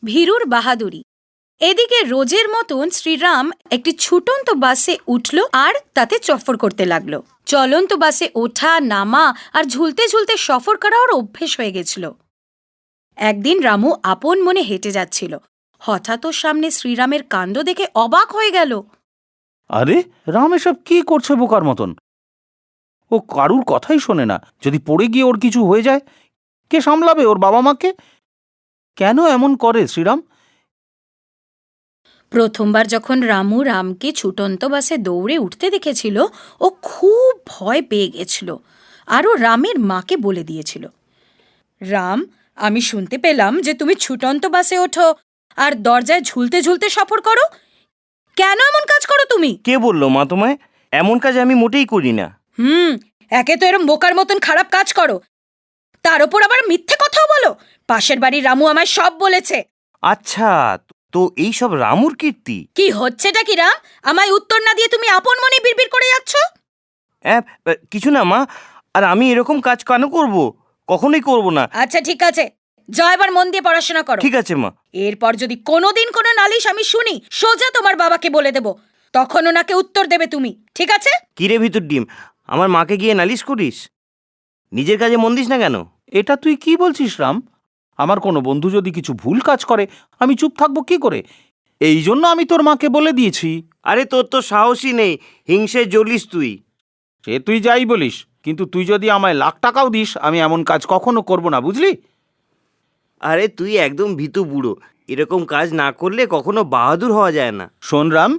ভীরুর বাহাদুরি। এদিকে রোজের মতন শ্রীরাম একটি ছুটন্ত বাসে উঠল আর তাতে চফর করতে লাগলো। চলন্ত বাসে ওঠা নামা আর ঝুলতে ঝুলতে সফর করা ওর অভ্যেস হয়ে গেছিল। একদিন রামু আপন মনে হেঁটে যাচ্ছিল। হঠাৎ ওর সামনে শ্রীরামের কাণ্ড দেখে অবাক হয়ে গেল। আরে রাম এসব কি করছে বোকার মতন? ও কারুর কথাই শোনে না। যদি পড়ে গিয়ে ওর কিছু হয়ে যায়, কে সামলাবে ওর বাবা মাকে? কেন এমন করে শ্রীরাম? প্রথমবার যখন রামু রামকে ছুটন্ত বাসে দৌড়ে উঠতে দেখেছিল, ও খুব ভয় পেয়ে গেছিল আর ও রামের মাকে বলে দিয়েছিল, রাম, আমি শুনতে পেলাম যে তুমি ছুটন্ত বাসে ওঠো আর দরজায় ঝুলতে ঝুলতে সফর করো। কেন এমন কাজ করো তুমি? কে বললো মা তোমায়? এমন কাজ আমি মোটেই করি না। একে তো এরম বোকার মতন খারাপ কাজ করো, তার ওপর আবার মিথ্যে কথাও বলো। পাশের বাড়ির রামু আমায় সব বলেছে। আচ্ছা, তো এই সব রামুর কীর্তি? কি হচ্ছেটা কি রাম? আমায় উত্তর না দিয়ে তুমি আপন মনে বিড়বিড় করে যাচ্ছ। কিছু না মা। আর আমি এরকম কাজ কেন করব? কখনোই করব না। আচ্ছা ঠিক আছে, যাও এবার মন দিয়ে পড়াশোনা করো। ঠিক আছে মা। এরপর যদি কোনোদিন কোনো নালিশ আমি শুনি, সোজা তোমার বাবাকে বলে দেব, তখন ওনাকে উত্তর দেবে তুমি, ঠিক আছে? কিরে ভিতর ডিম, আমার মাকে গিয়ে নালিশ করিস? নিজের কাজে মন দিস না কেন? এটা তুই কি বলছিস রাম? আমার কোনো বন্ধু যদি কিছু ভুল কাজ করে, আমি চুপ থাকবো কি করে? এই জন্য আমি তোর মাকে বলে দিয়েছি। আরে তোর তো সাহসই নেই, হিংসে জ্বলিস তুই। সে তুই যাই বলিস, কিন্তু তুই যদি আমায় লাখ টাকাও দিস, আমি এমন কাজ কখনো করব না, বুঝলি? আরে তুই একদম ভীতু বুড়ো, এরকম কাজ না করলে কখনো বাহাদুর হওয়া যায় না। শোন রাম,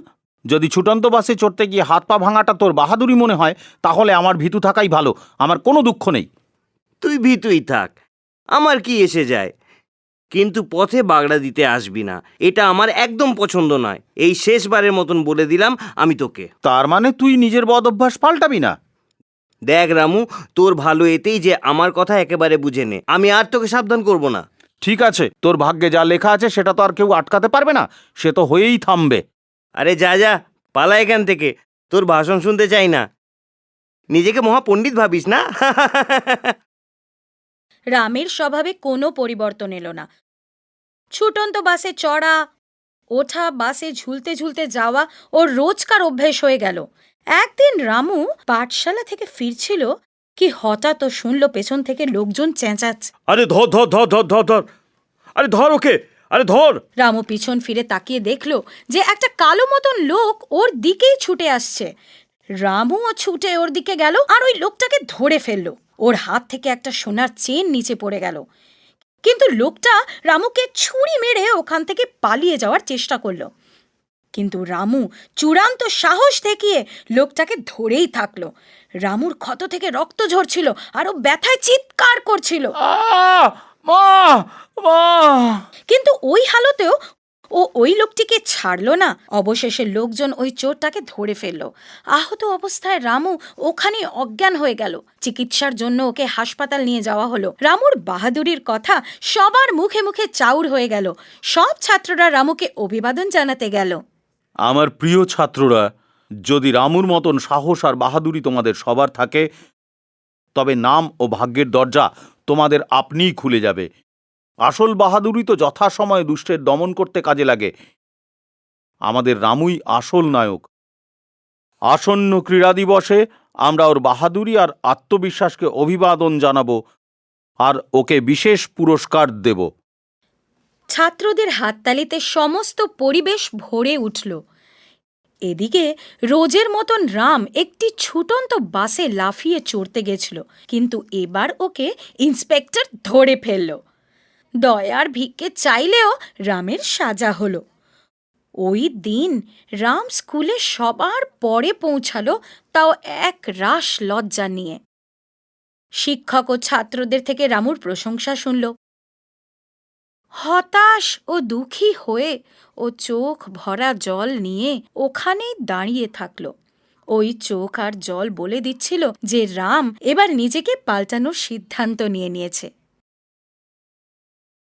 যদি ছুটন্ত বাসে চড়তে গিয়ে হাত পা ভাঙাটা তোর বাহাদুরি মনে হয়, তাহলে আমার ভীতু থাকাই ভালো। আমার কোনো দুঃখ নেই। তুই ভীতুই থাক, আমার কি এসে যায়। কিন্তু পথে বাগড়া দিতে আসবি না, এটা আমার একদম পছন্দ নয়। এই শেষবারের মতন বলে দিলাম আমি তোকে। তার মানে তুই নিজের বদ অভ্যাস পাল্টাবি না? দেখ রামু, তোর ভালো এতেই যে আমার কথা একেবারে বুঝে নে। আমি আর তোকে সাবধান করব না। ঠিক আছে, তোর ভাগ্যে যা লেখা আছে সেটা তো আর কেউ আটকাতে পারবে না, সে তো হয়েই থামবে। আরে যা যা, পালা এখান থেকে। তোর ভাষণ শুনতে চাই না। নিজেকে মহাপণ্ডিত ভাবিস না? রামের স্বভাবে কোনো পরিবর্তন এলো না। ছুটন্ত বাসে চড়া ওঠা, বাসে ঝুলতে ঝুলতে যাওয়া ওর রোজকার অভ্যেস হয়ে গেল। একদিন রামু পাঠশালা থেকে ফিরছিল, কি হঠাৎ ও শুনল পেছন থেকে লোকজন চেঁচাচ্ছে। আরে ধর ধর ধর ধর ধর ধর, আরে ধর ওকে, আরে ধর। রামু পিছন ফিরে তাকিয়ে দেখল যে একটা কালো মতন লোক ওর দিকেই ছুটে আসছে। রামুও ছুটে ওর দিকে গেল আর ওই লোকটাকে ধরে ফেলল। ওর হাত থেকে একটা সোনার চেন নিচে পড়ে গেল। কিন্তু লোকটা রামুকে ছুরি মেরে ওখান থেকে পালিয়ে যাওয়ার চেষ্টা করল। কিন্তু রামু চূড়ান্ত সাহস দেখিয়ে লোকটাকে ধরেই থাকলো। রামুর ক্ষত থেকে রক্ত ঝরছিল আর ও ব্যথায় চিৎকার করছিল। কিন্তু ওই হালতেও ও ওই লোকটিকে ছাড়লো না। অবশেষে লোকজন ওই চোরটাকে ধরে ফেলল। আহত অবস্থায় রামু ওখানে অজ্ঞান হয়ে গেল। চিকিৎসার জন্য ওকে হাসপাতাল নিয়ে যাওয়া হলো। রামুর বাহাদুরির কথা সবার মুখে মুখে চাউর হয়ে গেল। সব ছাত্ররা রামুকে অভিবাদন জানাতে গেল। আমার প্রিয় ছাত্ররা, যদি রামুর মতন সাহস আর বাহাদুরি তোমাদের সবার থাকে, তবে নাম ও ভাগ্যের দরজা তোমাদের আপনিই খুলে যাবে। আসল বাহাদুরি তো যথাসময়ে দুষ্টের দমন করতে কাজে লাগে। আমাদের রামুই আসল নায়ক। আসন্ন ক্রীড়া দিবসে আমরা ওর বাহাদুরি আর আত্মবিশ্বাসকে অভিবাদন জানাবো আর ওকে বিশেষ পুরস্কার দেব। ছাত্রদের হাততালিতে সমস্ত পরিবেশ ভরে উঠল। এদিকে রোজের মতন রাম একটি ছুটন্ত বাসে লাফিয়ে চড়তে গেছিল, কিন্তু এবার ওকে ইন্সপেক্টর ধরে ফেলল। দয়ার ভিক্ষে চাইলেও রামের সাজা হলো। ওই দিন রাম স্কুলে সবার পরে পৌঁছালো, তাও এক রাশ লজ্জা নিয়ে। শিক্ষক ও ছাত্রদের থেকে রামুর প্রশংসা শুনল। হতাশ ও দুঃখী হয়ে ও চোখ ভরা জল নিয়ে ওখানেই দাঁড়িয়ে থাকল। ওই চোখ আর জল বলে দিচ্ছিল যে রাম এবার নিজেকে পাল্টানোর সিদ্ধান্ত নিয়েছে।